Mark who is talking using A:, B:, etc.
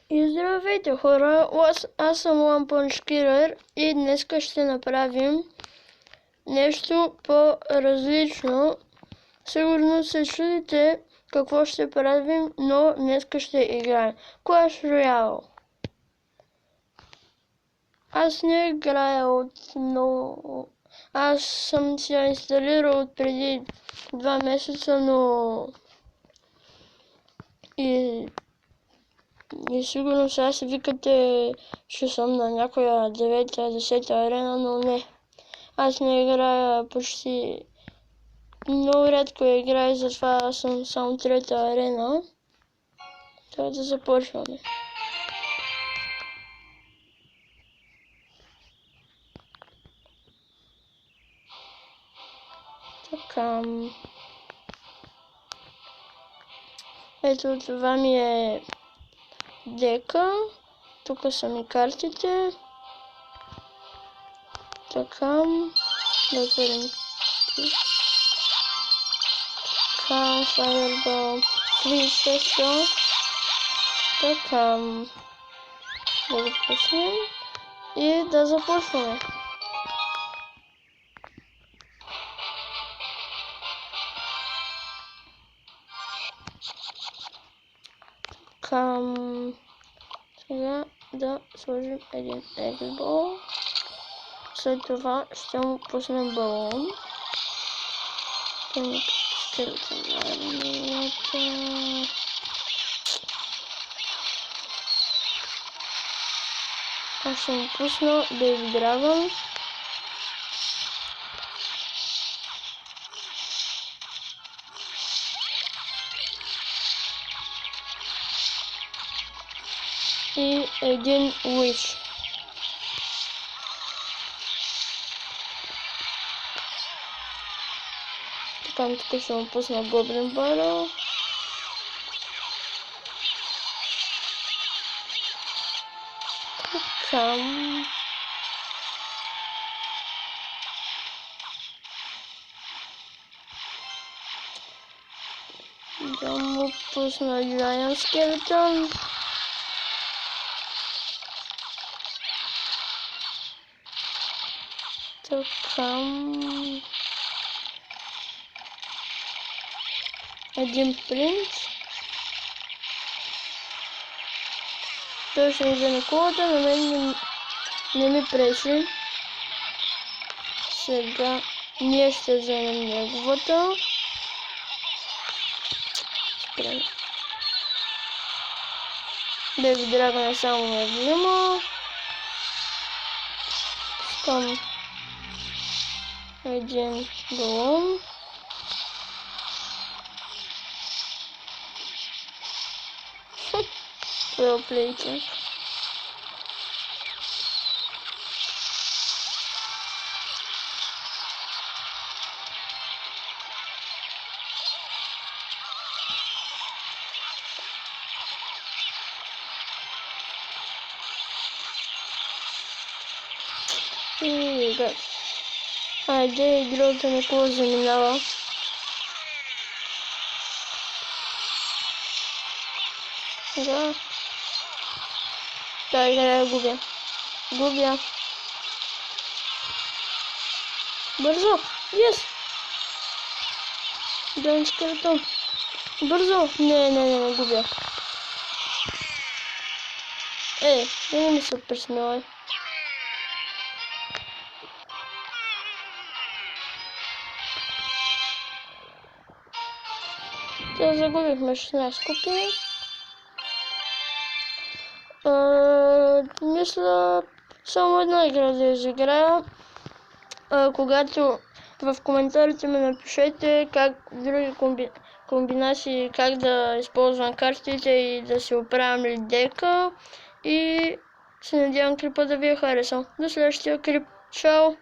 A: И здравейте хора, аз съм One Punch Killer и днес ще направим нещо по-различно. Сигурно се чудите какво ще правим, но днес ще играем Clash Royale. Аз не играя от много... Аз съм си я инсталирал от преди 2 месеца, но... И сигурно сега си викате, че съм на някоя 9-10 арена, но не. Аз не играя почти... Много рядко играя, затова съм само 3-та арена. Трябва да започваме. Така. Ето това ми е дека. Тук са ми картите. Така. Да отворим. Така. Fireball. 3600. Така. Да го пуснем. И да започваме. Сега да сложим един егбол. След това ще му пуснем балон. Аз ще му пусна Baby Dragon. И един Wish. Така, тук ще му пусна Goblin Barrel. Така. Да му пусна Giant Skeleton. Така. Един принц. Той ще ми вземе колата, на мен не ми пречи. Сега ние ще вземем неговата. Спрем. Baby Dragon само ме взима. Там един балон. Велплейтинг. И газ. Айде, играта на кого заминава. Да. Да, играя губя. Губя. Бързо! Yes! Дай скелетон. Бързо! Не, губя. Не ми се присмивай. Тя загубихме 16 купи. Мисля само една игра да изиграя. Когато в коментарите ми напишете как други комбинации, как да използвам картите и да си оправям ли дека. И се надявам клипа да ви е харесал. До следващия клип. Чао!